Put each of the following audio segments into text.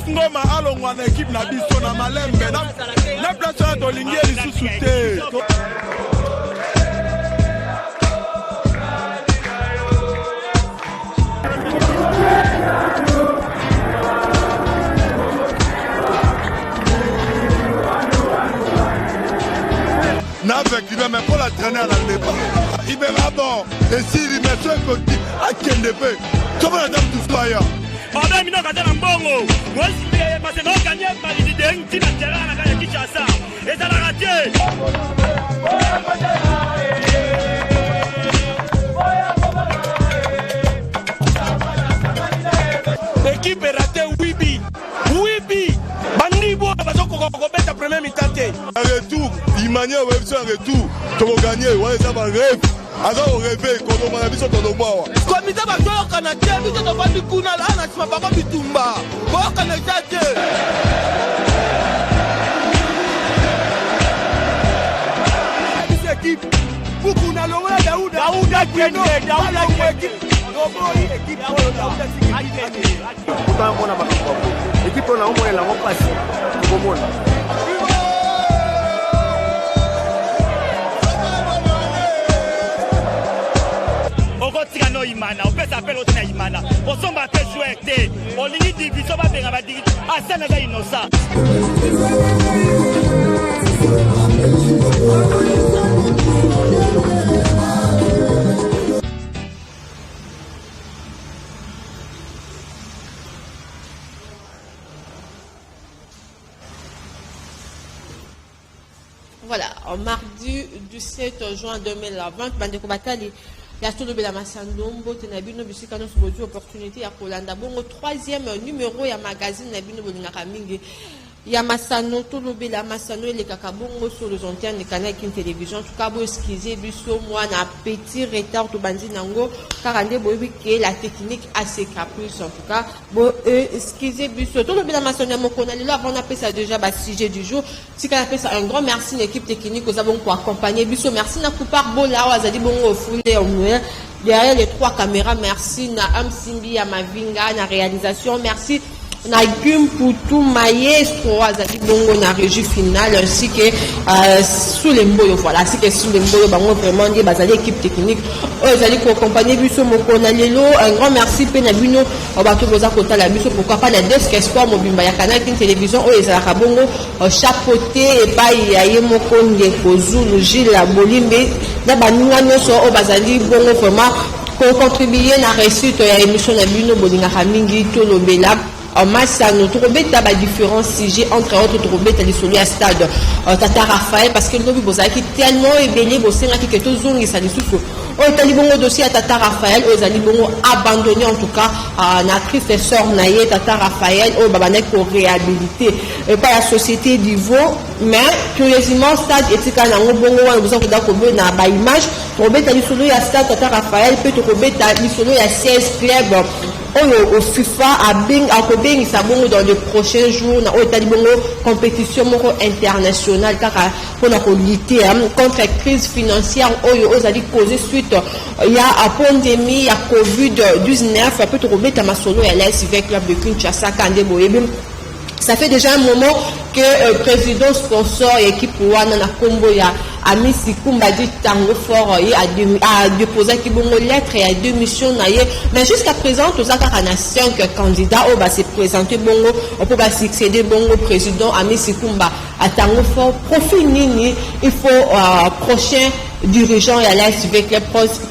Ngoma alongwa na équipe na biso na malembe na place de lingier lisusu te. N'avec il même pas la traîner à la débat. Il verra bon et s'il met ce côté à Kendebe. Comment la dame du fire? On a mis notre mbongo. Moi c'est non gagné par les idées qui n'a terrain à la Kinshasa. Et ça l'a raté. L'équipe est ratée Wibi. Bandibo bazo ko beta premier mi-temps. Un retour, Imania web sur un retour. Tu vas gagner, ouais ça va rêve. Alors on rêve qu'on a mis sur ton bois. Comité bazo Canada, mi to ba du kuna la na sima ba bitumba. Bo Canada te. Cette équipe beaucoup na lowe Daouda Keno, Daouda équipe. Équipe on a au moins la repasse. Okotikano imana, opesa appel otina imana. Osomba pe jouer te. Olingi division ba benga ba digi. Asana za inosa. Voilà, en mardi du 7 juin 2020, Bandeko Batali, il y a tout le Belamassandombo, Tenabino, Bussikano, Sobodu, opportunité à Kolanda. Bon, au troisième numéro, il y a magazine Nabino Bolingaramingi. Il y a Massano, tout le Belamassano et les Kakabongo sur les antennes de Canal Kin Télévision. En tout cas, vous excusez, Busso, moi, un petit retard de Bandi Nango, car on dit la technique assez caprice. En tout cas, vous excusez, Busso, tout le Belamassano, on a là, on appelle ça déjà le sujet du jour. Si on appelle ça un grand merci à l'équipe technique, nous avons pour accompagner Busso. Merci à Koupar Bola, à Zadi Bongo, Foulé, derrière les trois caméras, merci à Amsimbi, à Mavinga, à la réalisation, merci. Nagum pour tout maestro azali bongo na régie finale ainsi que sous les mboyo voilà ainsi que sous les mboyo bango vraiment des bazali équipe technique azali ko accompagner biso moko na lelo un grand merci pe na bino bato boza kota la biso pourquoi pas la desk espoir mobimba ya Canal Kin Télévision o ezala bongo chapeauté et pas ya ye moko ndeko Zulu Gilles la Bolimbe na baninga nyonso o bazali bongo vraiment pour contribuer na réussite ya émission na bino bolinga mingi to lobela en masse à notre bêta différents sujets entre autres troubet à l'issolu à stade Tata Raphaël parce que nous avons tellement ébélé bossé qui que tous ont ça les sous on est allé bon dossier à Tata Raphaël aux allés bon abandonné en tout cas à l'actrice et sœur naïe Tata Raphaël au babanek pour réhabiliter pas la société d'Ivo mais curieusement stade et quand on bon on vous en d'accord na ba image troubet à l'issolu à stade Tata Raphaël peut troubet à l'issolu à 16 clubs au FIFA à Bing à Kobing ça bon dans les prochains jours na au bongo compétition internationale car pour la lutter contre la crise financière aux allés causer suite il y a la pandémie à Covid-19 peut trouver ta masolo et l'AS avec club de Kinshasa Kande Boyebim. Ça fait déjà un moment que le président sponsor et équipe Wana na Kombo ya Ami Sikumba dit tango fort a déposé qui bon lettre et a démission naie mais jusqu'à présent tous on a 5 candidats on va se présenter bongo on peut pas succéder bongo président Ami Sikumba à tango fort profil nini il faut prochain dirigeant et l'ASV Club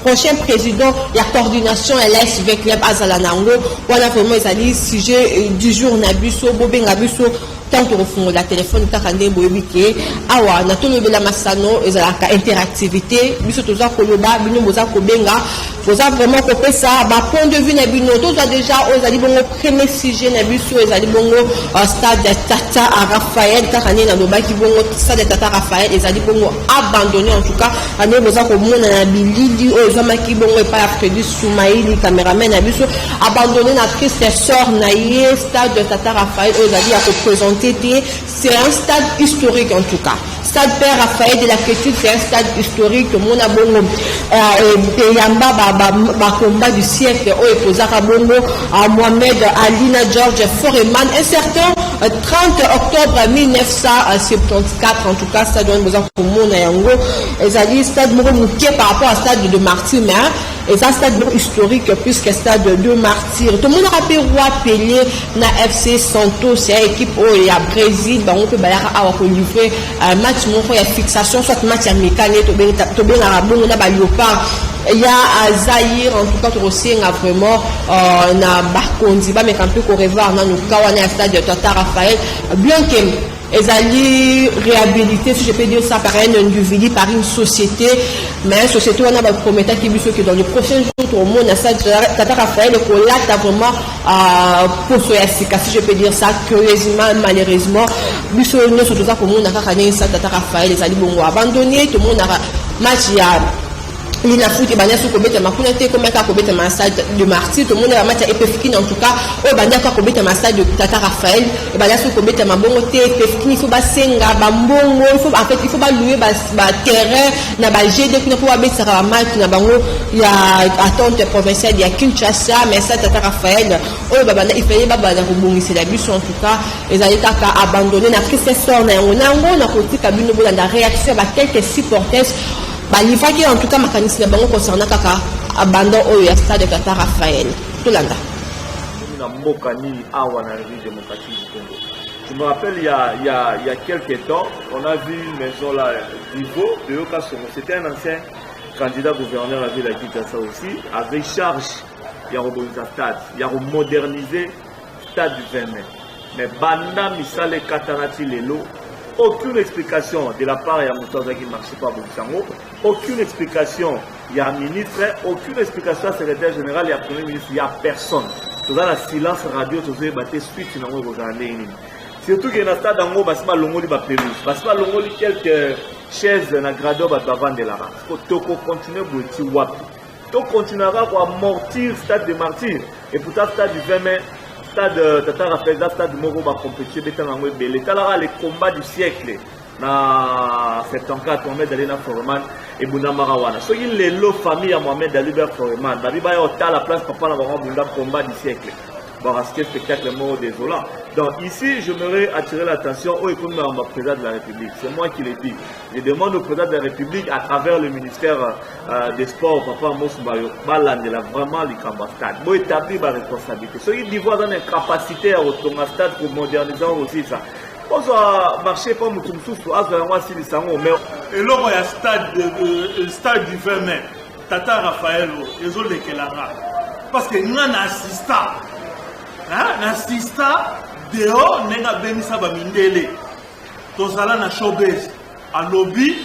prochain président la coordination et l'ASV Club Azalanango on a vraiment les sujet du jour nabiso bobenga biso tant que fond la téléphone kakande boyebike awa na to lobela masano ezalaka interactivité biso toza koloba bino boza kobenga boza vraiment ko pesa ba point de vue na bino toza déjà ozali bongo premier sujet na biso ezali bongo stade Tata Raphaël kakane na lobaki bongo stade Tata Raphaël ezali bongo abandonné en tout cas ane boza ko mona na bilili ozamaki bongo pa Freddy Soumaïli caméraman na biso abandonné na triste sort na ye stade Tata Raphaël ezali à représenter volonté, c'est un stade historique en tout cas. Stade Père Raphaël de la Quiétude, c'est un stade historique. Mon abonnement, Yamba, combat du siècle, Oepozaka Bongo, Mohamed Alina George Foreman, un certain 30 octobre 1974, en tout cas, stade de Mozart pour mon Yango, et stade Mouké par rapport à stade de Martyr, mais et ça stade historique puisque stade de Martyr. Tout le monde rappelle Roi Pelé, na FC Santos, c'est une équipe où il y a Brésil, on peut livrer un match, il y a fixation, soit match américain, tout bien arabo, on a Léopard. Il y a Zahir, en tout cas, aussi, vraiment, on a Bakondi, mais quand on peut revoir, on a un stade de Tata Raphaël, bien que ils réhabilité, si je peux dire ça, par un individu, par une société, mais une société, on a prometté que dans les prochains jours, tout le monde a ça, Tata Raphaël, qu'on l'a vraiment pour si je peux dire ça, curieusement, malheureusement, nous sommes surtout ça, pour le monde a gagné ça, Tata Raphaël, ils ont abandonné, tout le monde a match, il y a il a foutu banya sous commettre ma kunete comme un commettre ma stade de Martyr, tout le monde a match à Epefkin en tout cas, au banya ka commettre ma stade de Tata Raphaël, et banya sous commettre ma bongote Epefkin, il faut ba senga ba mbongo, il faut en fait il faut ba louer ba terrain na ba GD qui ne peut pas mettre ça match na bango, il y a attente provinciale, il y a Kinshasa, mais ça Tata Raphaël, au bana il fallait ba na rebondir la bus en tout cas, ils allaient ka abandonner na prise sort na on a côté kabino bola na réaction ba quelques supporters. Il faut qu'il y ait en tout cas un mécanisme concernant le abandon au stade de Tata Raphaël. Tout là. Je me rappelle, il y a quelques temps, on a vu une maison là, Vivo, de Yokasomo. C'était un ancien candidat gouverneur à la ville de Kinshasa aussi, avec charge, il y a un stade, il y a modernisé le stade du 20 mai. Mais Banda Misale Katanati Lelo, aucune explication de la part de Moutaza qui ne marche pas Bouksango, aucune explication, il y a un ministre, aucune explication à secrétaire général, il y a un premier ministre, il n'y a personne. Tout ça, le silence radio, tout ça, il y a suite, surtout qu'il y a un stade d'ango, il y a longo de pelouse, il y a longo de quelques chaises dans le grado, il y a vendre de la race. Il faut continuer à dire wap. Il continuera à amortir le stade de Martyr, et pour ça, le stade du 20 mai, stade Tata Raphaël, stade Moro va compétition les combats du siècle na 74 Mohamed Ali Foreman et Bunda Marawana. So il les lots famille à Mohamed Ali Foreman. David Baye à la place papa na Bunda combat du siècle. Bon, ce spectacle mort désolant. Donc ici, je m'aurais attiré l'attention au président de la République. C'est moi qui l'ai dit. Je demande au président de la République, à travers le ministère des Sports, Papa Moussoubayo, Balandela, vraiment les stade. Pour établir ma responsabilité. Ceux qui disent dans une capacité à retourner à stade pour moderniser aussi ça. On doit marcher pas mon sous à ce mais et là il y a stade du 20 mai. Tata Raphaël, ils ont les Kelara. Parce que nous avons assisté. N'assista dehors nena benisa ba mindele tozala na showbiz à lobby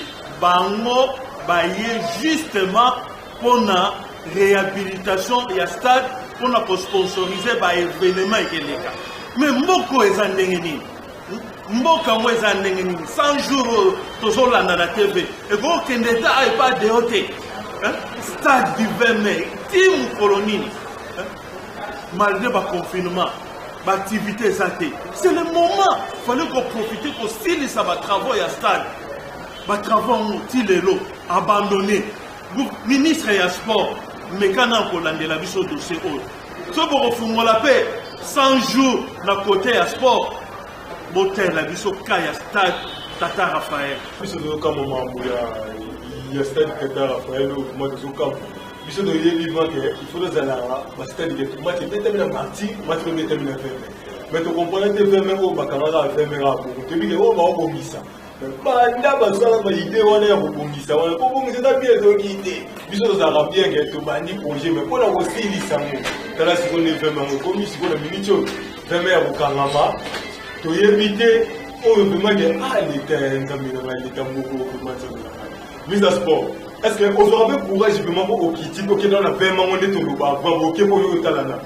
bango baye justement pour la réhabilitation ya stade pour la sponsoriser ba événement ekeleka mais mboko ezandenge nini mboka mo ezandenge nini 100 jours tozolanda na TV et ko kendeta ay pas de hôtel stade du 20 mai team colonini. Malgré le confinement, l'activité c'est le moment. Il fallait qu'on profite pour s'il ça va travailler à stade. Va travailler au abandonné. Ministre et sport, mais quand on a la vie sur dossier haut. Si vous la paix, 100 jours d'un côté à sport, vous avez la vie sur stade Tata Raphaël. Il y a stade Tata Raphaël, il faut que les stade de tout match déterminé parti, match déterminé mais tu comprends que tu fais même au baccalauréat faire même rapport tu dis que on va au missa là bas ça la idée on est au missa on pour vous c'est bien de idée biso ça va bien que tu bandi projet mais pour la aussi lisango là si on est vraiment comme si on a minute vraiment au Kangama tu éviter au vraiment que l'État l'État beaucoup mise à sport. Est-ce que vous avez courage vraiment pour quitter pour que dans la vraiment on est tout le bas pour que pour le talent.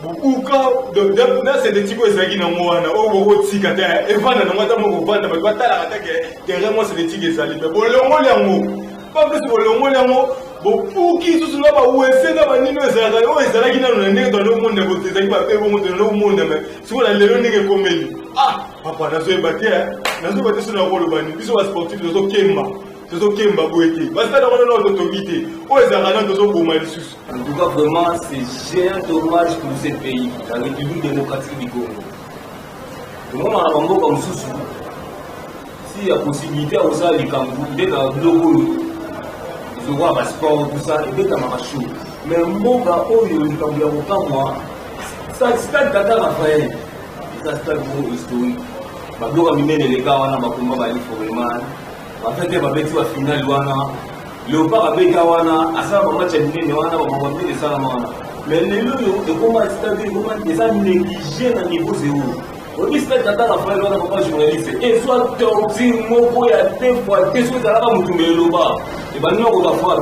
Beaucoup quand de c'est des types qui n'ont pas au beau tigata et vendre dans moi dans mon vendre mais toi t'as la attaque vraiment c'est des tigres ça mais bon le mot pas plus pour le mot Bon, pour qui tout cela va où est-ce que va nino ezala qui dans le monde de ces va faire dans le monde mais si on a les nègres comme ah papa na zo baté sur la rôle bani biso wa sportif zo kemba boete parce que dans notre autorité o ezala dans zo boma lisusu. En tout cas vraiment c'est un dommage pour ce pays la République démocratique du Congo. Comment on a bango comme sous si la possibilité aux ça les Cameroun dès dans le je vois ma sport, tout ça, et bien dans ma chou. Mais mon gars, oh, il y a autant moi. Ça, stade Tata Raphaël, c'est un stade historique. Ma gloire a mis les gars, on a ma combat, il faut vraiment. En fait, il va mettre la finale, Léopard a béga, à ça, on va match à l'année, on va mettre les salamans. Mais les lieux, de comment les a négligés à niveau zéro. Au stade Tata Raphaël, on a pas journaliste. Et soit tordi, mon boy, à deux fois, t'es sûr que ça va me tomber le bas. Et bien nous on va faire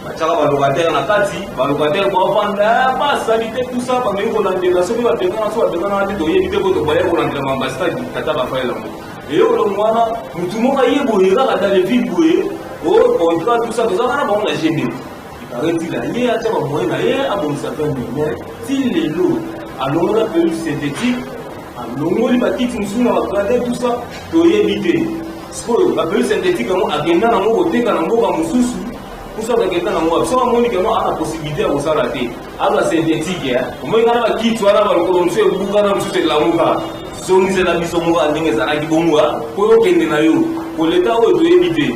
les locataires na kati ba locataire ba vendre ba salité tout ça ba même on a des rations ba tenga na so ba tenga na te doye bite ko to ba ko na de l'ambassade Tata Raphaël et yo le mwana mutu moka yebo ira dans les villes boye o contrat tout ça ça na ba on a gêné arrêtez là il y a tellement moyen là et a bon ça fait mais si les lots alors la pelouse synthétique alors li ba kiti musuna ba garder tout ça doye bite Parce la pelouse synthétique, elle a un côté dans le monde, pour ça, elle a la possibilité de s'en rater. La synthétique, on a un kit, on a un colonel, on a un de la mouka. Si on a mis son mouka, on a un mouka, pour l'État, on doit éviter.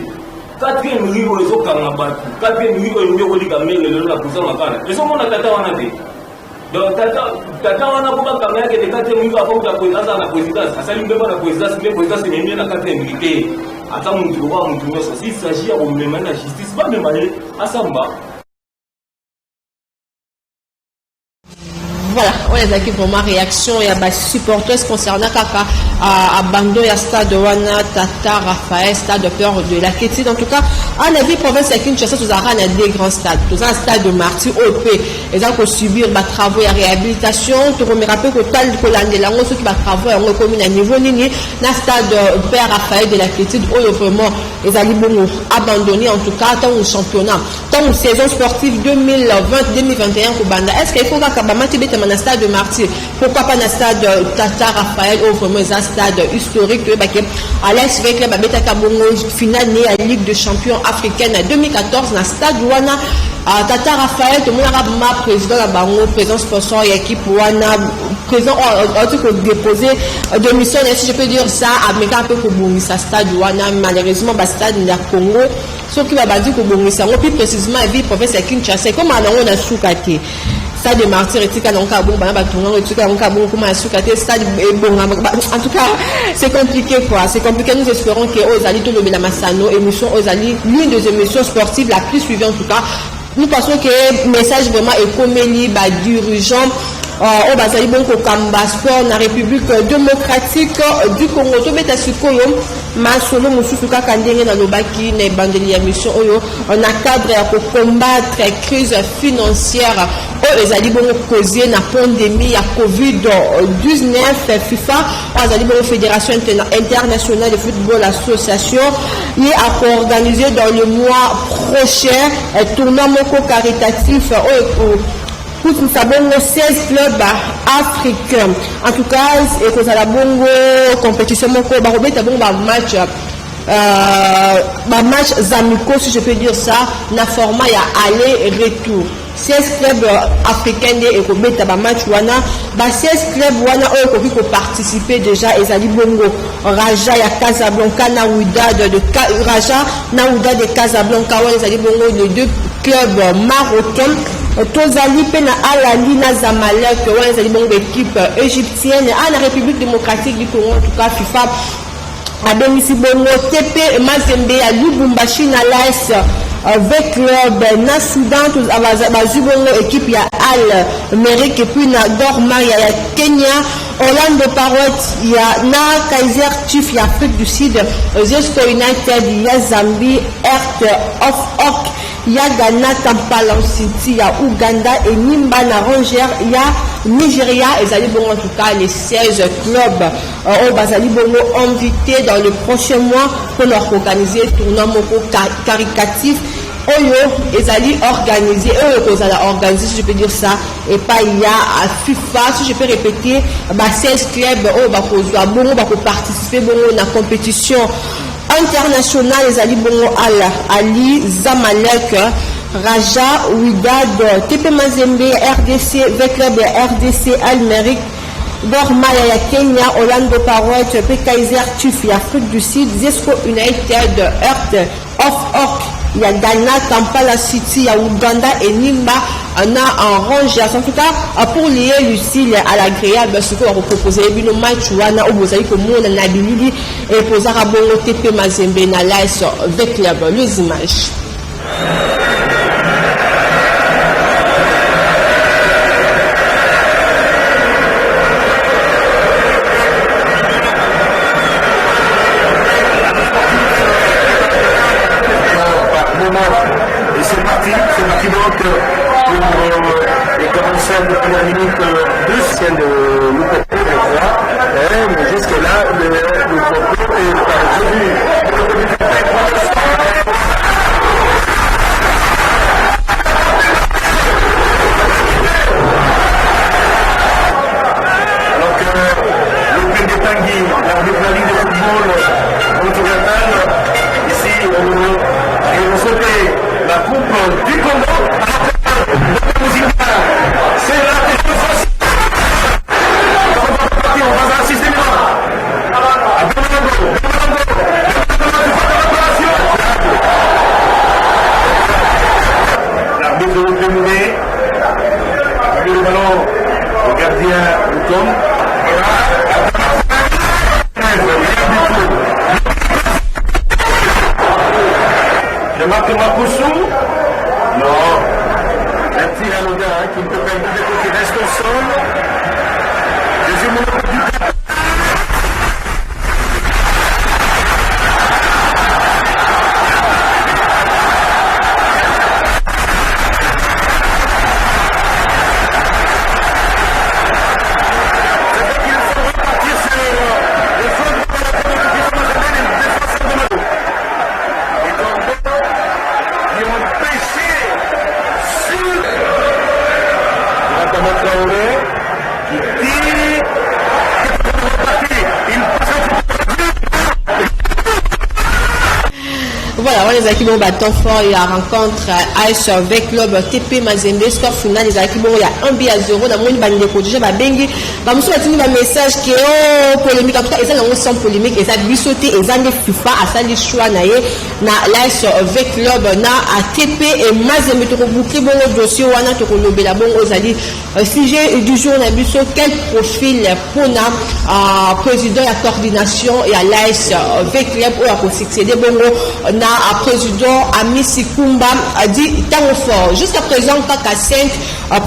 4e rivo, ils ont battu. 4e rivo, ils ont dit que la poussée m'a ils ont mon Tata Wanate. Donc, Tata wana pour la caméra qui est 4e rivo avant que la présidence à la présidence. À ça, il ne peut pas la présidence, mais la présidence, c'est bien la 4e militaire. Attends, mon droit, mon droit, s'il s'agit de même la justice, pas même aller à Samba. Voilà, on est aquí vraiment réaction et à supporters concernant Kaka à Bando et à Stade Wana Tata Raphaël Stade Peur de la Kétide. En tout cas, en la vie province à Kinshasa, tous a des grands stades. Tous un stade de Marty OP. Ils ont subir des travaux et réhabilitation. Tu me rappelles que tal que l'année là, ceux qui va travailler en commune à niveau nini, na stade Père Raphaël de la Kétide, où vraiment ils allaient bon abandonner en tout cas tant au championnat, tant aux saison sportive 2020-2021 pour Banda. Est-ce qu'il faut qu'Akabama Tibet dans le stade de Martyr, pourquoi pas dans le stade Tata Raphaël ou vraiment un stade historique Alex Vekle Babeta Kabongo finale à la Ligue des Champions africaine 2014 dans le stade Wana Tata Raphaël tout le monde a ma président la Bango président sponsor et équipe Wana président en tout cas déposé de mission si je peux dire ça à Meka un peu pour Bongisa stade Wana malheureusement le stade de Congo ce qui va dire que Bongisa plus précisément la ville province de Kinshasa comme on a soukate stade de Martyr et tika donc bon bana batonga et tika donc bon comment asukate stade bon en tout cas c'est compliqué quoi c'est compliqué nous espérons que Ozali tout le Masano émission Ozali l'une des émissions sportives la plus suivie en tout cas nous pensons que message vraiment écomélie dirigeant au bazali bon ko kamba sport na République démocratique du Congo to beta sikoyo masolo mususu kaka ndenge na lobaki na bandeli ya mission oyo on a cadre ya ko combattre crise financière o ezali bon causé na pandémie ya Covid-19 FIFA azali bon fédération internationale de football association qui a organisé dans le mois prochain un tournoi moko caritatif nous avons 16 clubs africains. En tout cas, et que la bongo compétition match amicaux, si je peux dire ça, na format ya aller-retour. 16 clubs africains et Robeta match wana, 16 clubs wana qui ont participé déjà ezali bongo Raja ya Casablanca na Wydad de Raja na Wydad de Casablanca wana ezali bongo les deux clubs marocains. Tozali pena Alali na Zamalek wana ezali bongo équipe égyptienne à la République démocratique du Congo en tout cas FIFA a domicile bongo TP Mazembe à Lubumbashi na l'AS avec club na Soudan tous bazubongo équipe ya Al Merrick et puis na Dorma ya Kenya Orlando Pirates ya na Kaiser Chiefs ya Afrique du Sud Zesco United ya Zambie Earth of Oak ya Ghana Kampala City ya Uganda et Nimba na Ranger ya Nigeria ezali bongo en tout cas les 16 clubs au bazali bongo invités dans le prochain mois pour leur organiser tournoi moko caricatif Oyo ezali organisé, si je peux dire ça, et pas il y a à FIFA, si je peux répéter, 16 clubs qui participer à la compétition internationale. Ezali bongo Ali Zamalek, Raja Ouidad, TP Mazembe, RDC, V-Club RDC Almeric, Gormaya ya Kenya, Orlando Pirates, Kaiser Chiefs, Afrique du Sud, Zesco United, Earth of Orc, il y a Ghana, Kampala City, il y a Uganda et Nimba, on a en range. En tout cas, pour lier Lucille à l'agréable, ce qu'on va vous proposer, il y a un match où on a Nabilili et poser à Bongo TP Mazembe na l'AS V-Club. Les images. Et c'est parti donc pour les commencer depuis la minute 2, c'est le Loupeté, je crois. Mais jusque-là, le propos est parvenu. Alors que Loupeté Tanguy, l'arbitre de la Ligue de football continentale, ici, on souhaitait la coupe du Congo. C'est la défense. On va assister l'arbitre de l'Oupeté, le ballon au gardien Outom. De Marc Mapoussou. Non. Un tir à l'Oda qui ne peut pas éviter qu'il reste au sol. Deuxième moment du temps. Voilà, les équipes ont battu fort et la rencontre AS V-Club TP Mazembe, score final, les équipes il y a 1-0 dans mon bande de protéger ma bengi. Bah monsieur a tenu un message qui est polémique en tout cas, et ça non sans polémique et ça bisoté et ça des FIFA à ça les choix naé na l'AS V-Club na à TP et Mazembe to boucler bon dossier wana to lobe la bon ozali sujet du jour na biso quel profil pour na président la coordination et à l'AS V-Club ou à succéder bon na à président Ami Sikumba a dit tant fort jusqu'à présent tant qu'à 5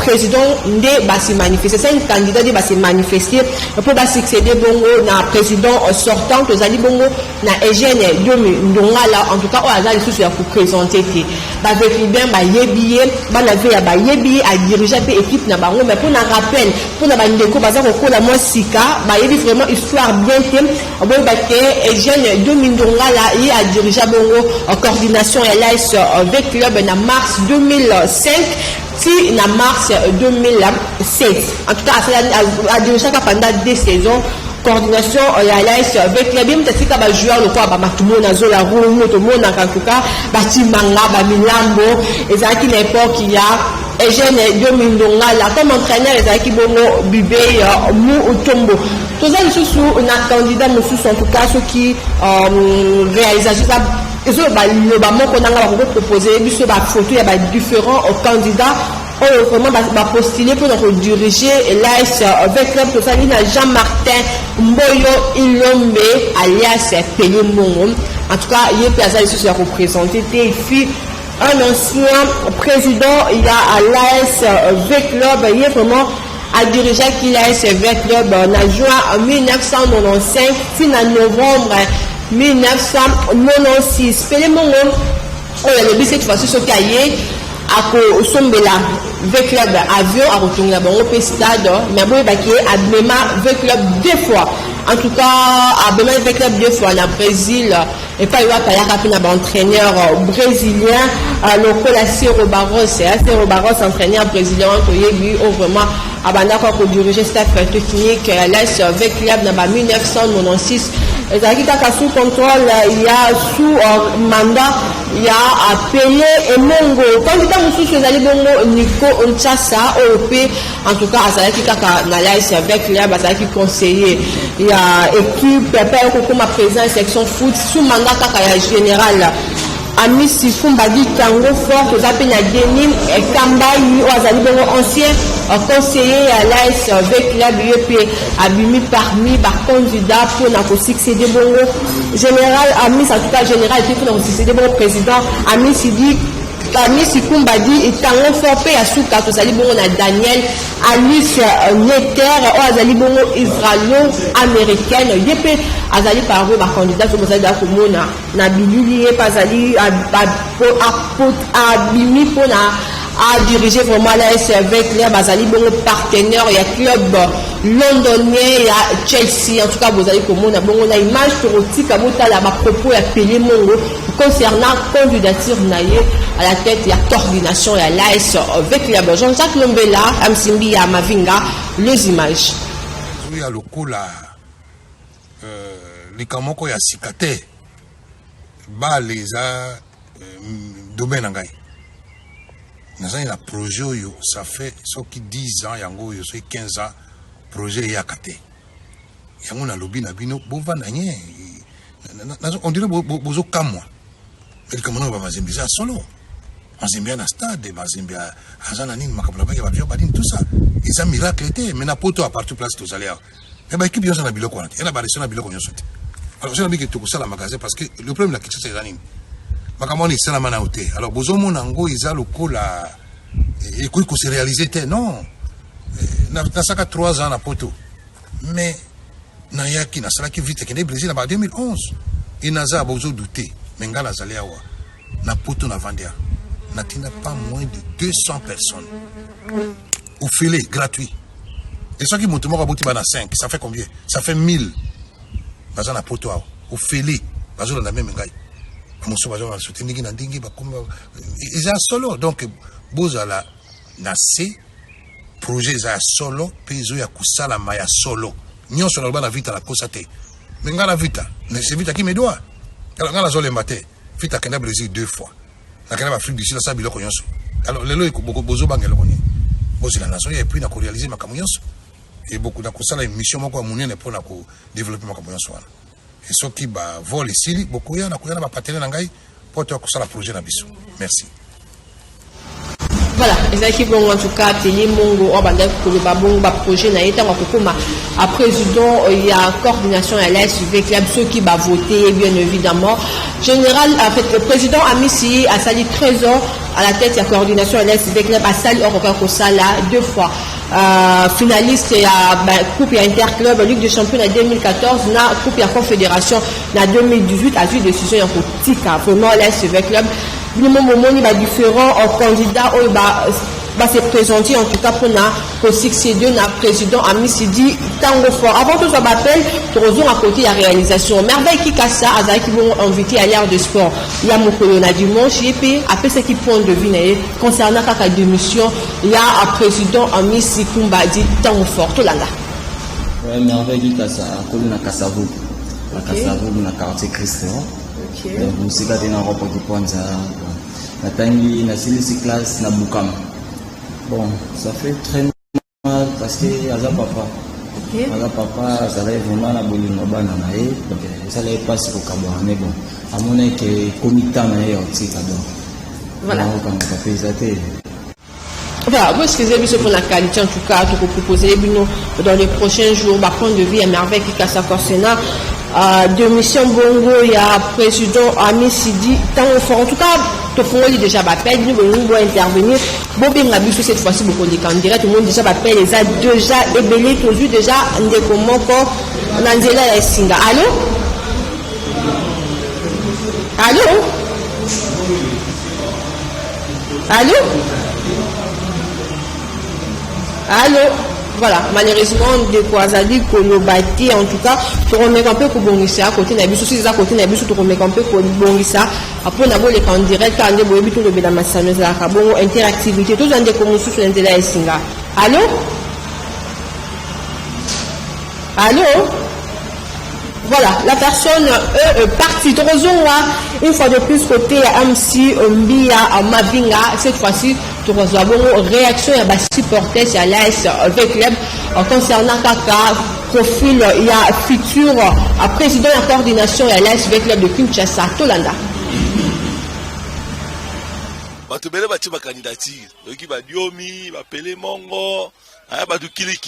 présidents ne va se manifester 5 candidats ne va se manifester pour succéder bongo na président sortant aux ali bongo na Eugène Ndongala en tout cas au hasard les pour présenter ba avec bien ba yebié ba la veille ba yebié à diriger l'équipe na bango mais pour na rappel pour na ba ndeko baza ko la moi sika ba yebi vraiment histoire bien thème bon ba que Eugène Ndongala il a dirigé bongo en coordination et l'AS V-Club en mars 2005 si en mars 2007 en tout cas a dirigé pendant 2 saisons coordination ya l'AS V-Club même si ka ba joueur le quoi ba matumo na zo la roue to mona en tout cas ba timanga ba milambo ezaki l'époque il y a Eugène Ndongala comme entraîneur ezaki bongo Bibé Mou Utombo tous les sous un candidat monsieur en tout cas ceux qui réalisation et ça le bamon qu'on a proposé biso ba photo il y a différents candidats vraiment va postuler pour diriger l'AS V-Club tout ça il a Jean-Martin Mboyo Ilombe alias Pelé Mongo en tout cas il est placé sur représenté et puis un ancien président il y a à l'AS V-Club il est vraiment à diriger qui l'AS V-Club en juin 1995 fin en novembre 1996 Pelé Mongo il a dit cette fois-ci ce cahier à Sombela V-Club avion à retourner là-bas au stade mais bon il a abîmé V-Club 2 fois En tout cas, à Bema avec club 2 fois au Brésil, et pas il va pas y avoir un entraîneur brésilien, local à Ciro Barros, Ciro Barros, entraîneur brésilien, qui est vraiment abandonné pour diriger staff technique, l'AS avec club dans 1996. Et sous contrôle, il y a sous mandat, il y a Pelé et Mongo. Candidat Moussou, c'est allé Bongo, Nico Nchassa, OP, en tout cas, Azalaki Kaka Nalais avec lui, Azalaki conseiller. Il y a équipe, Pépé Kokoma présent, section foot, sous mandat Kaka général. Ami Sifumbadi Tango Fort, aux appels à Denim, et Kambayi, Azali Bongo ancien conseiller à l'AS avec la BEP, Abimi parmi, par candidat pour la succéder Bongo. Général, Ami, en tout cas, général, et pour la succéder Bongo président, Ami Sidi. Ami Sikumbadi et Tango Fort, P. Asuka, Azali Bongo, Daniel, Alice Neter, Azali Bongo, israélo-américaine, Yep, Azali Paro, par candidat, sur Azali Dakomona, Nabilili, Azali, Abimi, Pona, a dirigé vraiment l'AS avec les Azali Bongo partenaire, il y a club londonien, il y a Chelsea, en tout cas, vous allez comme on a bon, on a image politique à Mota là, propos à Pelé Mongo concernant candidature naïe à la tête, il y a coordination, il y a l'AS avec les Jean-Jacques Lombela, Amsimbi, à Mavinga, les images. Il y a le coup là, les Kamoko, il y a Sikate, bah les domaine en gaï. Nous avons un projet, ça fait 10 ans, 15 ans, projet Yakate. Il y a un lobby, on dirait bozo kamwa. Mais comme on va Zambia solo, Zambia na stade, Zambia Azanani, Makapulabaki, tout ça. Ils ont miracle été, mais n'a pas tout à partir place tous allés. Et bien, qui bien ça n'a bilo quoi? Il y a la barre sur la bilo qu'on a sauté. Alors, j'ai envie que tout ça la magasin parce que le problème la question c'est les animes. Makamoni c'est la manaouté. Alors, bozo mon ango ils a le coup là et quoi que c'est réalisé non. Na saka 3 ans na poto. Mais na yaki na sala qui vite que ne Brésil en 2011. Il n'a pas bozo douté. Mengala zaliawa na poto na Vandia. N'a pas moins de 200 personnes. Au filet gratuit. Et ceux qui montent à Bouti bana 5, ça fait combien? Ça fait 1000. Bazan na poto au filet. Bazan na même ngai. Ils ont solo donc bozala na C projet za solo peso ya kusala maya solo nyonso na bana vita la kosate mais ngala vita c'est vita qui me doit alors ngala zole maté vita kenda Brésil 2 fois na kenda Afrique du Sud ça biloko nyonso alors lelo iko bozo bangelo koni bozila nazo et puis na ko réaliser makamu nyonso et beaucoup na kosala mission moko munene pour na ko développer makamu nyonso wana. Et ceux qui volent ici, beaucoup de partenaires pour le projet Nabiso. Merci. Voilà, les équipes en tout cas, Télé Mongo, pour le projet Naïta, à président, il y a coordination à l'Est avec ceux qui va voter, bien évidemment. Général, en fait, le président Amissi a sali 13 ans à la tête, il y a coordination à l'Est avec l'Est, a sali Orokakosala 2 fois. Finaliste à Coupe et Interclub, Ligue des Champions en 2014, na Coupe et Confédération en 2018, à vue décision en politique, vraiment l'Est avec club. Le moment il va différents candidats va se présenter en tout cas pour succéder à président Amisidi Tango Fort. Avant tout ça m'appelle, toujours à côté la réalisation. Merveille qui casse ça, qui vont inviter à l'ère de sport. Il y a mon colonel dimanche, et après ce qui point de vue concernant la démission, il y a un président Amisidi Kumbadi Tango Fort. Tout là. Oui, Merveille qui casse ça, colonel Kassavou. La Kassavou, dans le quartier Christian. Donc, nous sommes dans la robe qui pointe ça. La tangi, la classe, la boukam. Bon, ça fait très mal parce que Aza papa. Aza papa, ça allait vraiment la boule de banane. Donc, ça allait pas sur le cabot. Mais bon, à mon avis, le comité est aussi cabot. Voilà. Voilà, vous excusez moi pour la qualité en tout cas, que vous proposez dans les prochains jours, par point de vue à Merveille qui casse encore Sénat. De mission Bongo, il y a président Amisidi Tango Fort. En tout cas, tout le monde déjà m'appelle, nous allons intervenir. Bon, bien, la bouche cette fois-ci, beaucoup de candidats, tout le monde déjà m'appelle, les a déjà ébellés, tout vu déjà, on est comme encore, Nanzela et Singa. Allô? Allô? Allô? Allô? voilà, malheureusement, de quoi ça dit que le bâti, en tout cas, tu remets un peu pour bonissa à côté, n'abus aussi à côté, n'abus tu remets un peu pour bonissa. Après, on a beau les camps directs, on a beau tout le béda massano, la carbone, interactivité, tout un des communs sur l'intérêt singa. Allô? Allô? Voilà, la personne est partie. Une fois de plus, côté MC, Mbia, Mavinga, cette fois-ci, nous avons une réaction à la supporter à l'AS avec club concernant Kaka, profil, il y a futur président de la coordination à l'AS avec club de Kinshasa, Tolanda. bato bele bati ba candidature donc ba diomi ba pelé mongo aya ba du kili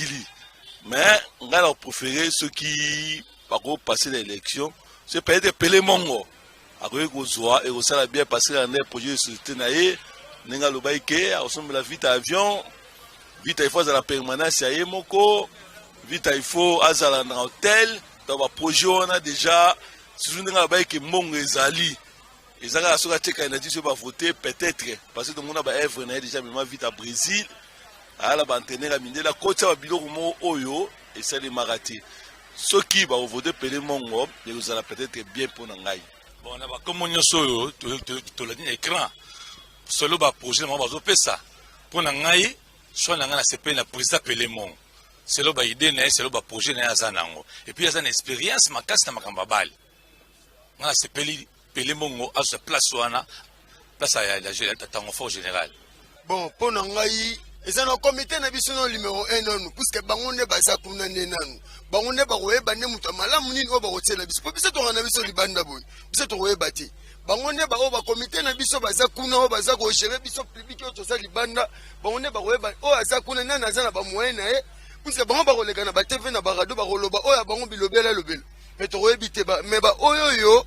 mais on a leur préféré ceux qui par contre passer l'élection c'est peut-être pelé mongo après ko zoa et ça bien passer dans les projets de société naé nenga lobaike ensemble la vite avion vite il faut à la permanence ya moko vite il faut azala na hôtel dans ba projet on a déjà si nenga lobaike mongo ezali. Et ça a voté peut-être parce que tout le monde a œuvre déjà même vite à Brésil à la bantenera mine la côte à bilo oyo et ça les maraté ceux qui va voter Pelé Mongo et nous allons peut-être bien pour nangai bon on a comme on so to la écran solo ba projet on va faire ça pour nangai soit nangai la CP na président Pelé Mongo c'est le ba idée na c'est le ba projet na azanango et puis il y a une expérience makasi na makamba bal on a CP Pelé Mongo à sa place wana place à la tango fort général. Bon pour nangai et ça no comité na biso no numéro 1 non puisque bangonde baza kuna nenanu bangonde ba koyeba ne mutu malamu nini oba kotela biso po biso to na biso libanda boy biso to koyeba te bangonde ba oba comité na biso baza kuna oba baza ko gérer biso public to sa libanda bangonde ba koyeba o aza kuna nana aza na ba moyen na e puisque bango ba koleka na ba TV na ba radio ba koloba o ya bango bilobela lobelo mais to koyebi te ba mais ba oyoyo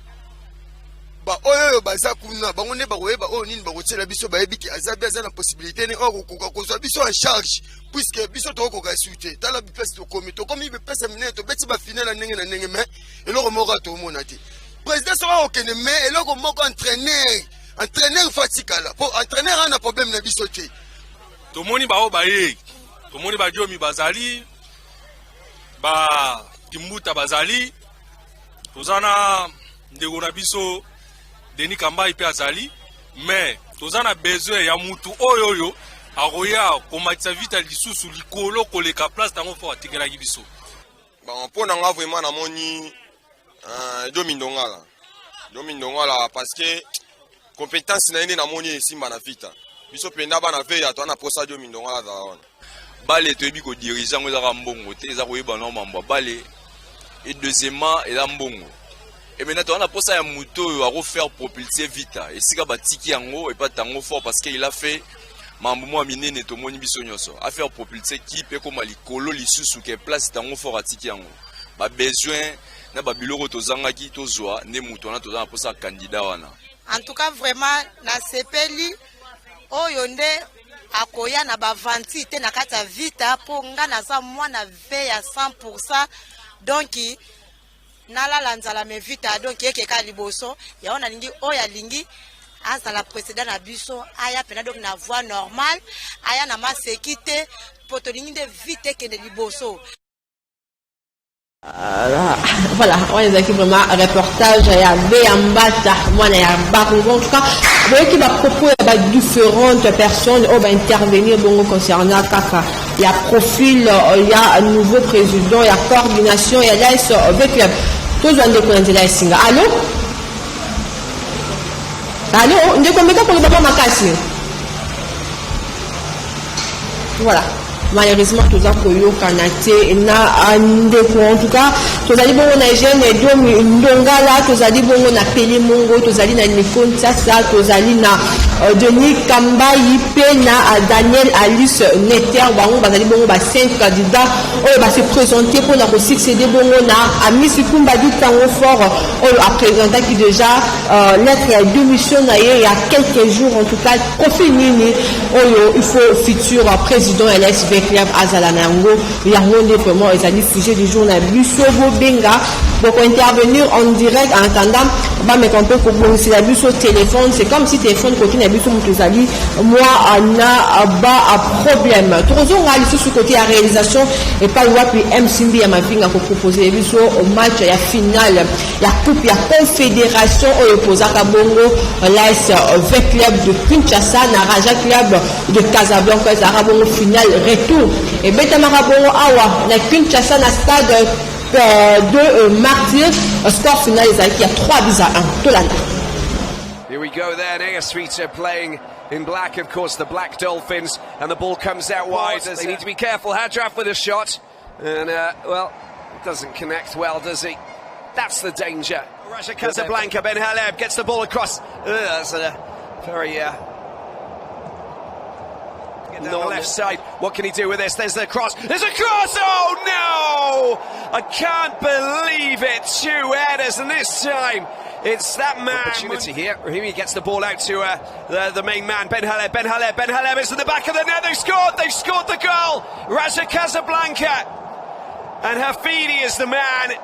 ba oyo baza kuna bango ne ba koyeba o nini ba kotela biso ba yebi ki azabi aza na possibilité ne o kokoka kozwa biso en charge puisque biso to kokoka suite tala bi place to komi be pesa mine to beti ba final na ndenge mais eloko moko to mona te président sera okene mais eloko moko entraîneur fatikala pour entraîneur a un problème na biso te to moni ba o ba ye to moni ba diomi bazali ba kimbuta bazali tozana ndeko na biso Denis Kamba ipe azali mais tozana besoin ya mutu oyoyo aroya komatisa vita lisusu likolo koleka place tango fo atikela biso bon pour nga vraiment na moni Domindongala parce que compétence na ene na moni simba na vita biso penda bana veya to na posa Domindongala za wana bale to ebi ko dirigeant ngo za mbongo te za koyeba no mamba bale et deuxièmement et la mbongo. Et maintenant, on a posé un mouton à refaire propulser vite. Et si on a tiki yango et pas tango fort parce qu'il a fait mambo amine neto moni bisonyoso. A faire propulser qui peut comme ali kolo li susu ke place tango fort à tiki yango. Ba besoin na ba biloko to zanga ki to zoa ne mouton na to za posé candidat wana. En tout cas vraiment na sepeli oyo nde akoya na ba vanti te na kata vita po nga na za mwana ve ya 100% donc nala lanzala me vita donc yeke ka liboso ya ona lingi oya lingi asa la précédent na biso aya pena donc na voie normale aya na masekite poto lingi de vite ke de liboso. Voilà, on est aquí vraiment un reportage ya Béambata, moi na Barongo en tout cas, voyez qui va proposer différentes personnes on va intervenir bon concernant Kaka. Il y a profil, il y a un nouveau président, il y a coordination, il y a l'AS avec tous les gens de la Singa. Allô? Allô? On est combien de temps pour le papa Makassi? Voilà. Malheureusement, tout ça pour yo Kanate na andeko en tout cas, tout ça dit bon na jeune et domi ndongala, tout ça dit bon na Pelé Mongo, tout ça dit na Nikon Sasa, tout ça dit na Denis Kamba Ipe na Daniel Alice Neter, bango bazali bongo ba 5 candidats on va se présenter pour la succéder bongo na Ami Sikumba du Tango fort on a présenté qui déjà lettre de mission na il y a quelques jours en tout cas profil nini il faut futur président LSV club Azalanango il y a vraiment ils allaient sujet du jour na Bisobo Benga pour intervenir en direct en attendant ba me compter pour la bus au téléphone c'est comme si téléphone côté na biso mutezali moi na ba problème tozonga lisusu côté ya réalisation et pas wapi MCB ya mavinga ko proposer biso au match ya finale ya coupe ya confédération oyo pozaka bongo l'AS Club de Kinshasa na Raja Club de Casablanca za bongo finale retour et betamaka bongo awa na Kinshasa na stade de Martyrs score final ezalaki ya 3-1 Tolanda. Here we go then, AS Vita playing in black, of course, the Black Dolphins, and the ball comes out wide. They need to be careful. Hadraf with a shot, and well, it doesn't connect well, does he? That's the danger. Raja Casablanca, Ben Haleb gets the ball across. That's a very on the left side. What can he do with this? There's the cross. There's a cross! Oh no! I can't believe it. 2 headers, and this time it's that man. Opportunity here. Rahimi gets the ball out to the main man, Ben Haleb. Ben Haleb is in the back of the net. They've scored the goal. Raja Casablanca. And Hafidi is the man.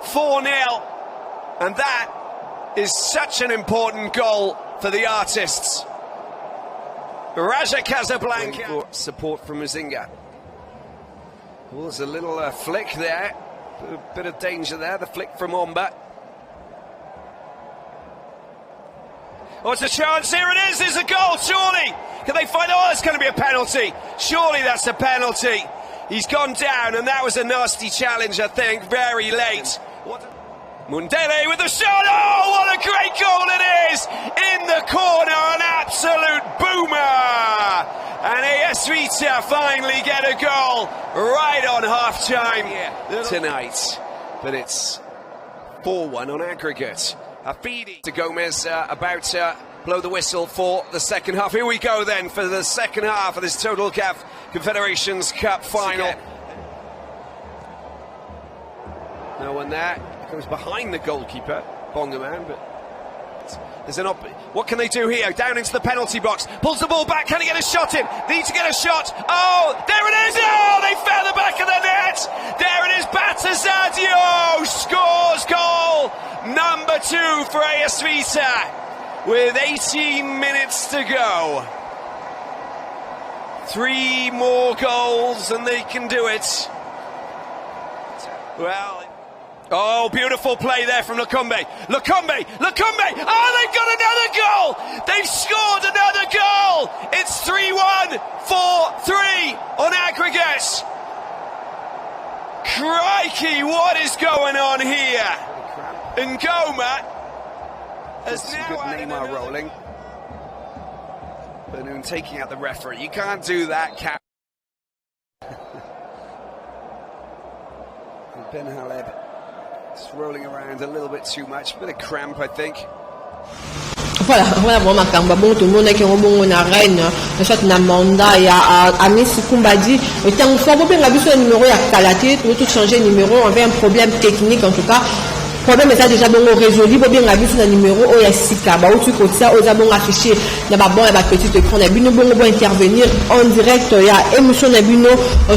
4-0. And that is such an important goal for the artists. Raja Casablanca. For support from Muzinga. Well, there's a little flick there. A bit of danger there. The flick from Omba. Oh, it's a chance. Here it is. There's a goal. Surely. Can they find? Oh, it's going to be a penalty. Surely that's a penalty. He's gone down, and that was a nasty challenge, I think. Very late. Mundele with the shot. Oh, what a great goal it is! In the corner, an absolute boomer! And AS Vita finally get a goal right on half-time tonight. But it's 4-1 on aggregate. Afidi to Gomez about to blow the whistle for the second half. Here we go then for the second half of this Total CAF Confederations Cup final. No one there. Goes behind the goalkeeper, Bongaman, but there's an what can they do here? Down into the penalty box, pulls the ball back, can he get a shot in? Needs to get a shot. Oh, there it is! Oh, they found the back of the net! There it is, Batazadio scores goal number 2 for AS Vita with 18 minutes to go. 3 more goals and they can do it. Well, oh, beautiful play there from Lukumbe. Lukumbe! Oh, they've got another goal! They've scored another goal! It's 3-1, 4-3 on aggregate. Crikey, what is going on here? Ngoma has now good Neymar rolling. Benoon taking out the referee. You can't do that, Cap. Ben Haleb just rolling around a little bit too much. A bit of cramp, I think. Voilà, vraiment makamba bon tout le monde qui rebongo na reine soit na manda ya Amis Kumbadi et tant faut bien biso numéro ya Kalate tout changer numéro on avait un problème technique en tout cas problème ça déjà bon résolu bien la biso na numéro o ya sika ba au truc ça aux abon affiché na ba bon et ba petit écran na bino bon intervenir en direct ya émission na bino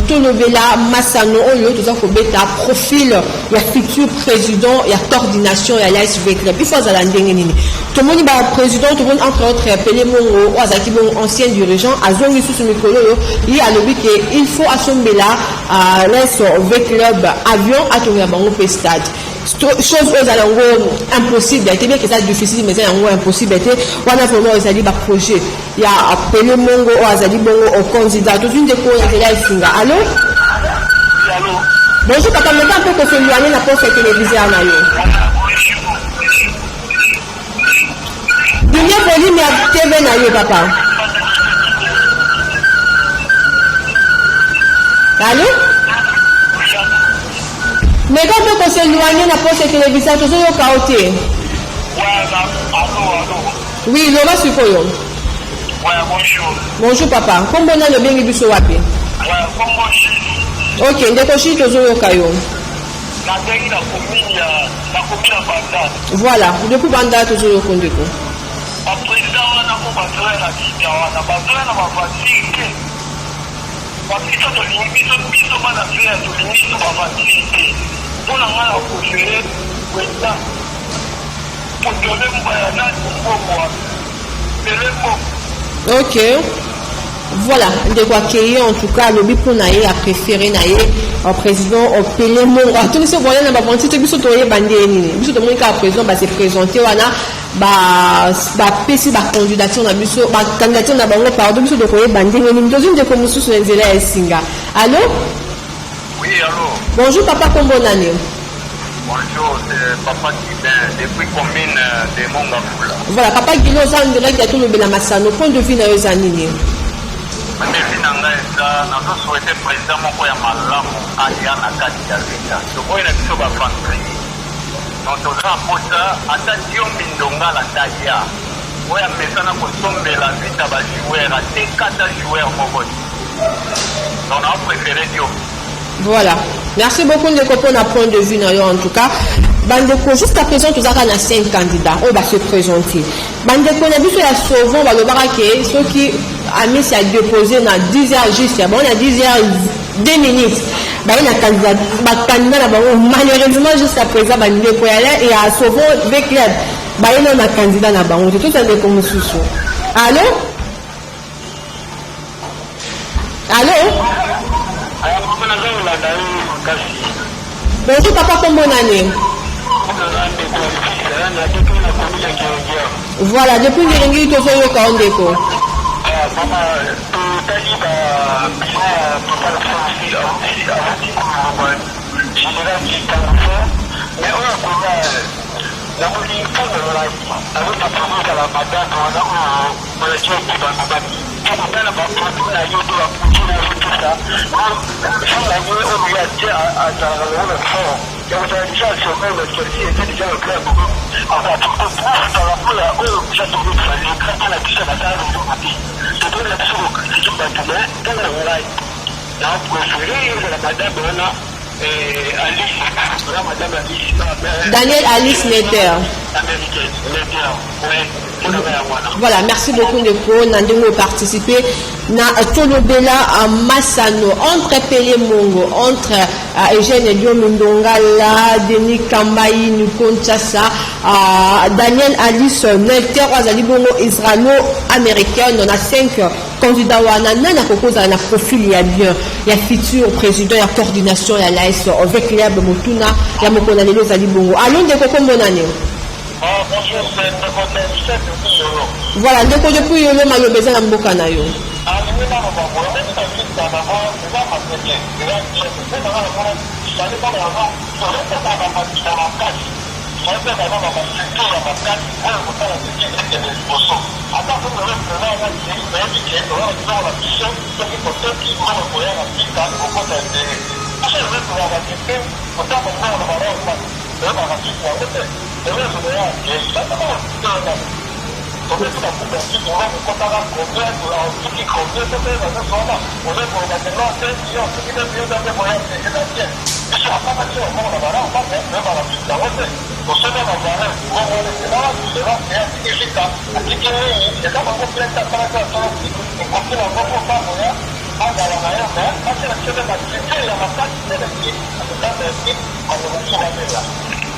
Tolobela Massano oyo tout ça ko beta profil ya futur président ya coordination ya l'AS Club il faut za ndenge nini tout le monde ba président tout le monde entre autres appelé mon azaki bon ancien dirigeant azongi sous mikolo yo il a le que il faut assombela à l'AS Club avion à tourner bango pe stade chose aux alengours impossible il était bien que ça difficile mais c'est en gros impossible était on a vraiment ils allaient ba projet il y a appelé mongo ou azali bongo au candidat toute une déco de la singa allô bonjour papa mais un peu que celui là n'a pas fait téléviser à nayo dunia volume ya TV nayo papa allô mais quand on s'éloigne na poste télévision tout ça yo kaoté oui le va sur koyo bonjour papa comment on a le bien biso wapi OK ndeko shi tozo yo kayo voilà depuis banda tozo yo kondeko Ok. Voilà, de quoi accueillir en tout cas le pour naïe a préféré naïe au président au Pelé Mongo. Tout ce voyant n'a pas pensé que biso toye bandé ni. Biso tomo ka président ba se présenter wana ba pesi ba candidature na biso ba candidature na bango pardon biso toye bandé ni deuxième de comme sous nzela esinga. Allô? Oui, allô. Bonjour papa, comment on est? Bonjour, c'est Papa Guilin, depuis commune de Mongafula. Voilà, Papa Guilin, on est direct à tout le Belamassano. Point de vue dans les années. Je souhaite président moko ya malamu aya na kati ya vita tokoyi na biso bafantri donc toza mposa ata dio mindongala taya oyo amesana kosombela vita bajoueur ate kata joueur moko donc na préféré dio. Voilà, merci beaucoup de comprendre un point de vue en tout cas. Bandeko, jusqu'à présent, nous avons 5 candidats. On va se présenter. Bandeko, on a vu sur la sauvon, on va le voir que ceux qui a mis à déposer dans 10 heures juste, bon, on a 10 heures 2 minutes. On a candidat, malheureusement, jusqu'à présent, Bandeko, et à sauvon, avec l'aide, on a un candidat là-bas. On est tous un déco sous. Allô? Allô? Bonjour papa, comment on est? Voilà, depuis que j'ai tout fait au Kandeko. Daniel Alice Netter. Voilà, merci beaucoup de vous participer à Tolobela à Massano, entre Pelé Mongo, entre Eugène Dio Mindongala, Denis Kambayi, Nukonchasa, Daniel Alice Netter, Azalibongo israélo-américain. On a 5 candidats à propose un profil, il y a bien, il y a futur président, il y a coordination, il y a l'AS avec Liab Motuna, il y a Mokonalelo Zalibongo. Allons de Coco Bonane. Bonjour, c'est le voilà, depuis Yolo Malobeza Mbokanayo.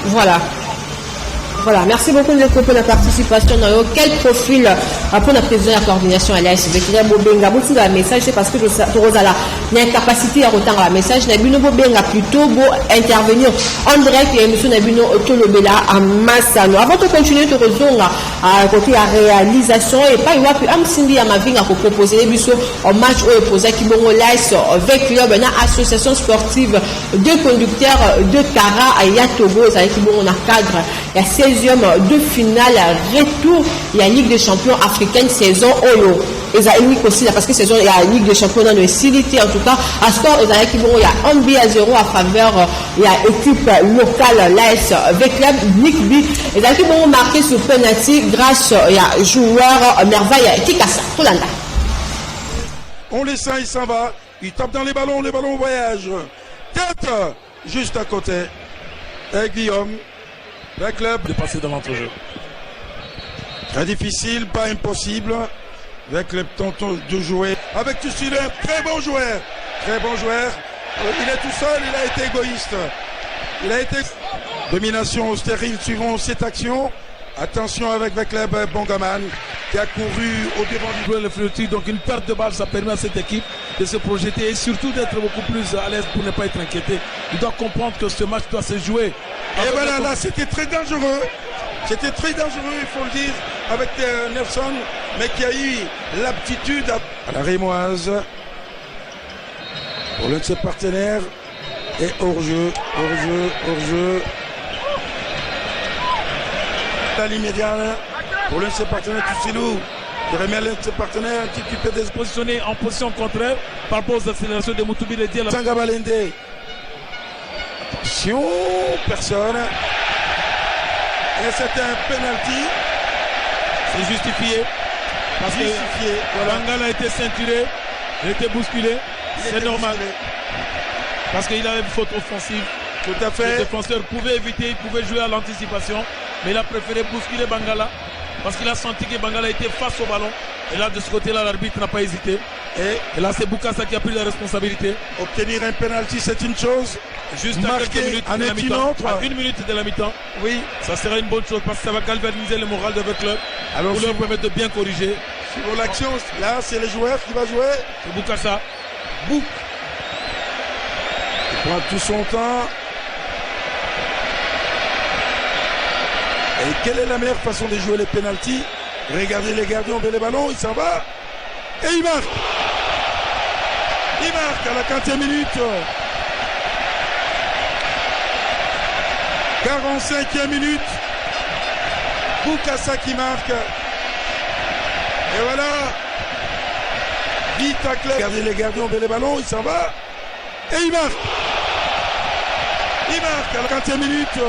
Voilà. Voilà, merci beaucoup de la participation. Quel profil pour la présidence de la coordination à l'AS avec les Bobenga? Beaucoup de messages, c'est parce que Rosala n'a une capacité à retendre la message. Nabino Bobenga plutôt beau intervenir en direct et M. Nabino Tolobela à Massano. Avant de continuer, tu rejoins à côté la réalisation et pas il y a plus Amsindi à ma vie à proposer les bureaux en match où il posait qui bon l'AS avec une association sportive de conducteurs de Kara à Yatogo, avec qui bon on a cadre. Il y a 16e de finale retour. Il y a Ligue des champions africaine saison Olo. Et ça unique aussi parce que saison il y a Ligue des champions dans le Silité en tout cas. À sport il y a un but à 0 à faveur il y a équipe locale l'AS avec club Nickby. Et ça qui vont marquer sur penalty grâce il y a joueur merveille Kikasa Tolanda. On les sent, il s'en va. Il tape dans les ballons voyagent. Tête juste à côté. Et Guillaume. Le club de passer dans l'entrejeu. Très difficile, pas impossible. Avec le tonton de jouer. Avec Tussilin, très bon joueur. Très bon joueur. Il est tout seul, il a été égoïste. Il a été... Domination stérile suivant cette action. Attention avec le club Bongaman. qui a couru au devant du jeu le Fleury. Donc une perte de balle, ça permet à cette équipe de se projeter et surtout d'être beaucoup plus à l'aise pour ne pas être inquiété. Il doit comprendre que ce match doit se jouer. Et voilà, là c'était très dangereux. C'était très dangereux, il faut le dire, avec Nelson, mais qui a eu l'aptitude à la Rémoise. Pour l'un de ses partenaires. Et hors-jeu. La ligne médiane. Pour l'un de ses partenaires, Toussilou. Il remet l'un de ses partenaires qui peut se positionner en position contraire par rapport aux accélérations de Moutoubi de Diel. Sangabalende. Attention, personne. Et c'est un penalty. C'est justifié. Parce que Bangala a été ceinturé, il a été bousculé. C'est normal. Parce qu'il avait une faute offensive. Tout à fait. Le défenseur pouvait éviter, il pouvait jouer à l'anticipation. Mais il a préféré bousculer Bangala. Parce qu'il a senti que Bangala était face au ballon. Et là, de ce côté-là, l'arbitre n'a pas hésité. Et là, c'est Boukassa qui a pris la responsabilité. Obtenir un penalty, c'est une chose. Juste à quelques minutes de la mi-temps. À 1 minute de la mi-temps. Oui. Ça sera une bonne chose parce que ça va galvaniser le moral de votre club. Alors, pour leur permettre de bien corriger. Sur l'action, là, c'est le joueur qui va jouer. C'est Boukassa. Bouk. Il prend tout son temps. Et quelle est la meilleure façon de jouer les pénaltys? Regardez les gardiens vers les ballons, il s'en va. Et il marque. Il marque à la 40e minute. 45e minute. Boukassa qui marque. Et voilà. Vite à clair. Regardez les gardiens vers les ballons, il s'en va. Et il marque. Il marque à la 40e minute.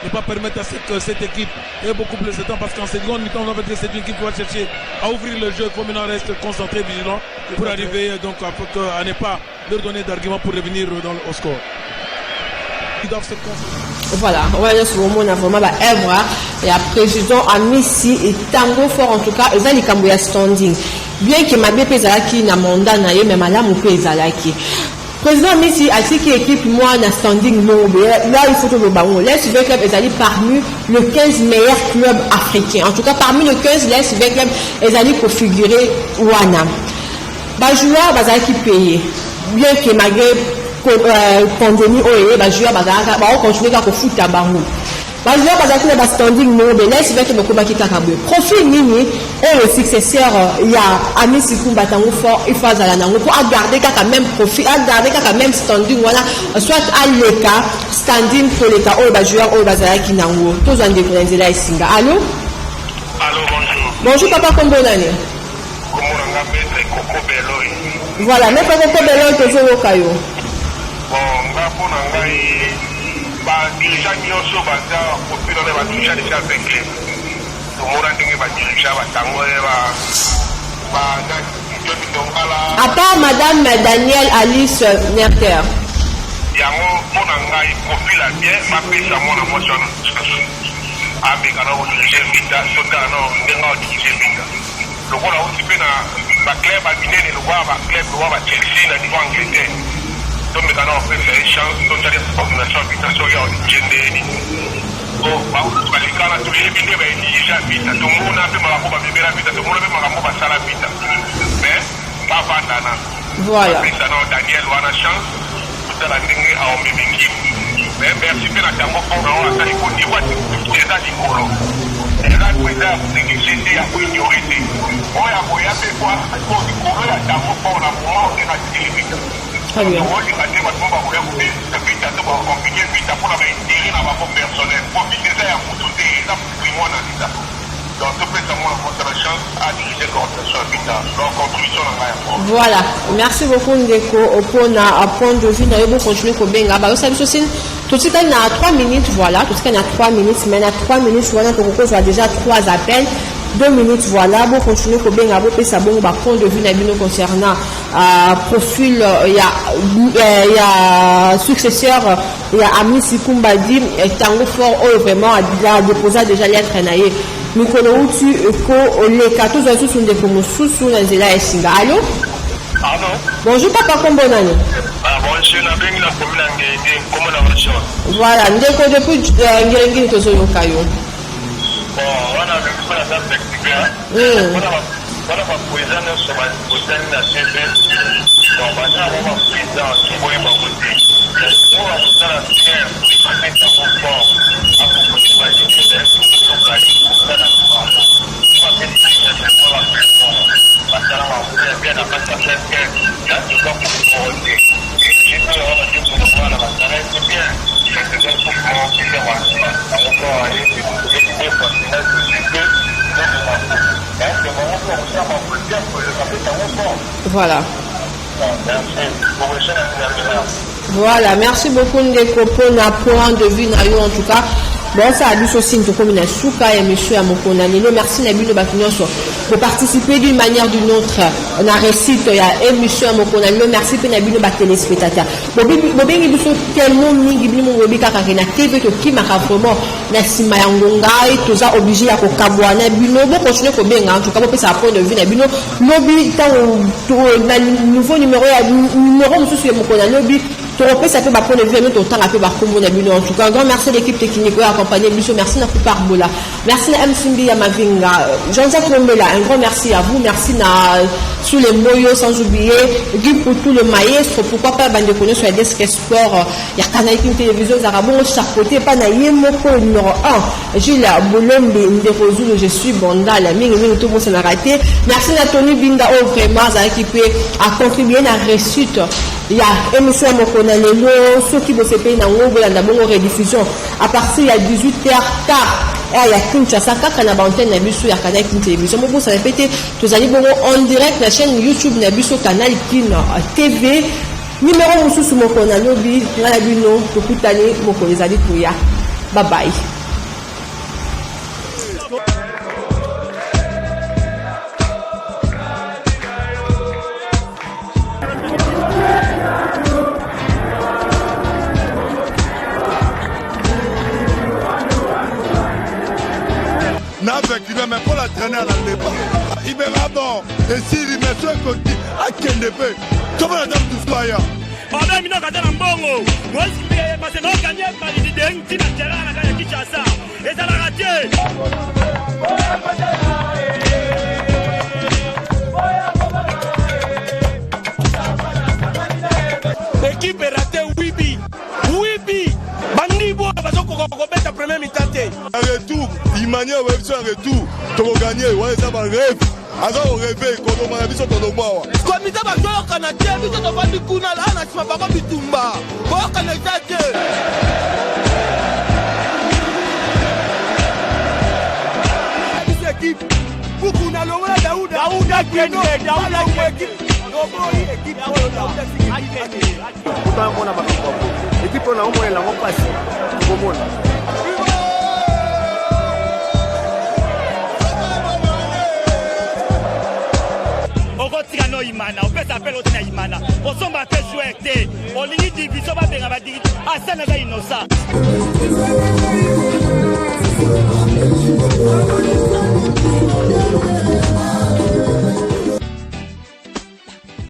Ne pas permettre à cette équipe ait beaucoup plus de temps parce qu'en seconde mi-temps, on va dire que c'est une équipe qui va chercher à ouvrir le jeu. Il faut maintenant rester concentré, vigilant pour arriver donc à ne pas leur donner d'arguments pour revenir au score. Ils doivent se concentrer. Voilà, on va dire ce moment, on a vraiment Evra et à président Amissi et Tango Fort en tout cas, ils ont les Camboya standing. Bien que ma BP Zalaki n'a mandat naïe, mais madame ou peut Zalaki. Président Messi a dit que l'équipe moi na standing là il faut que le ballon l'Est Club est parmi le 15 meilleurs clubs africains. En tout cas parmi le 15 l'Est Club est allé configurer Wana. Bah joueur bah qui payer. Bien que malgré pandémie bah joueur bah continuer à foot à Bango. Bah joueur bah qui na standing mais l'Est Club le combat qui kakabwe. Profil nini et le successeur il y a Ami Sikumba Tango Fort il faut aller nango pour garder quand même profil à garder quand même standing voilà soit à l'état standing pour l'état au ba joueur au bazala qui nango tous en déclencher là isinga. Allô bonjour papa Kombonani voilà mais papa Kombonani toujours au caillou bon ngapo nangai ba dirigeant nyonso baza populaire ba dirigeant déjà avec à part Madame Daniel Alice Nerter. balikana toyebi nde baexige vita tomona mpe makambo babebela vita tomona mpe makambo basala vita mais bavandana apesana Daniel wana chance totala ndenge aomemi ngimu mais merci mpe na ntango mpona oyo asali koniwa eza likolo eza eza ya konéglige te ya koignore te oyo akoya mpe kwa likolo ya ntango mpona moma otenga tili vita olinga te bato bakoya kobebisa vita to bakompike vita mpona baintere na bango personnel profite eza ya motu te eza patrimoine na leta donc topesa mwana moto na chance à diriger l'organisation ya vita donc contribution na ngai yango. Voilà, merci beaucoup Ndeko opona point de vue na yo continuer kobenga ba osabi so sin totika na 3 minutes voilà totika na 3 minutes mais na 3 minutes wana tokokozwa déjà 3 appels 2 minutes voilà bon continuer kobenga bo pesa bon ba point de vue na bino concernant profil il y a successeur il y a Ami Sikumba dit Tango Fort vraiment a déposé déjà lettre naie mikolo uti ko oleka tous sous ndeko mosusu na nzela esinga. Allô bonjour papa Kombonani. Bonjour na bengi na komina ngenge komona version voilà ndeko depuis ngenge tozoyoka yo wana mpona za flexible wana baprésident nyonso botani na tv donc baza mo baprésident kiboyi bakote mo bakosala bien bapesa mo fort akokoti bajeokali kosala bango bapesaapo bapeson basala mafuya bien na kati ya feke yatoka kokorote oyo wana tekonomwana basala ete bien Voilà. Voilà, merci beaucoup Ndeko pour un point de vue en tout cas. Bon, ça a dû aussi nous comme une souka et monsieur à mon condamné. Merci Nabino Bakunios pour participer d'une manière ou d'une autre. On a récité il y a monsieur à mon condamné. Merci pour Nabino Bak téléspectateurs. Bobi il faut tellement mingi bimo bobi kaka na TV to ki maka vraiment na sima ya ngonga et tout ça obligé à ko kabwana bino bo continuer ko benga en tout cas pour ça point de vue Nabino lobby na nouveau numéro ya numéro monsieur sur mon condamné lobby ça peut point de vue mais autant un peu par combo Nabino en tout cas un grand merci l'équipe technique accompagné Bicho, merci na Poupar Bola, merci à Msimbi Yamavinga, Jean-Jacques Lombela, un grand merci à vous, merci na sous les moyens sans oublier Guy pour tout le maestro, pourquoi pas bande connu sur la desk sport, il y a Canal télévision Zarabon chapeauté pas na yemoko numéro 1, Gilles Bolombe Ndekozulu, je suis Bonda, la mine tout le monde s'en a raté, merci à Tony Binda au vraiment à équiper à contribuer à la réussite. Il y a émission à Mokonanelo, ceux qui vont se payer dans le rediffusion à partir de 18h15. Il y a Kinshasa, quand on a antenne Nabiso, il y a Canal Télévision. Bon, ça répète, vous allez en direct la chaîne YouTube Nabiso Canal TV. Numéro aussi sur Mokonanelo, Nalabino, Tokutane, Mokonezali Pouya. Bye bye. Mais pour la traîner à la débat, il me va bon. Et s'il me fait qu'on dit à quel effet, comment la dame du soya? On a mis nos gars dans Bongo. Moi, parce que nous gagnons par l'idée d'un petit terrain à la Kinshasa. Et ça l'a raté. L'équipe est ratée, Wibi. Bandibo, parce qu'on va mettre la première mi-temps. Un retour, Imania va faire un retour. Tu vas gagner, ouais, ça va rêve. Alors on rêve, quand on a vu ça, on voit. Comme ça va jouer au Canada, mais ça va du coup, là, on a pas du tout. Au Canada, équipe, beaucoup n'a l'eau, Daouda Keno, Daouda équipe. Pourtant, on a pas l'équipe, on a au moins la repasse. okotikano imana opesa apele otena imana osomba mpe jouer te olingi division babenga badiri asana eza innocent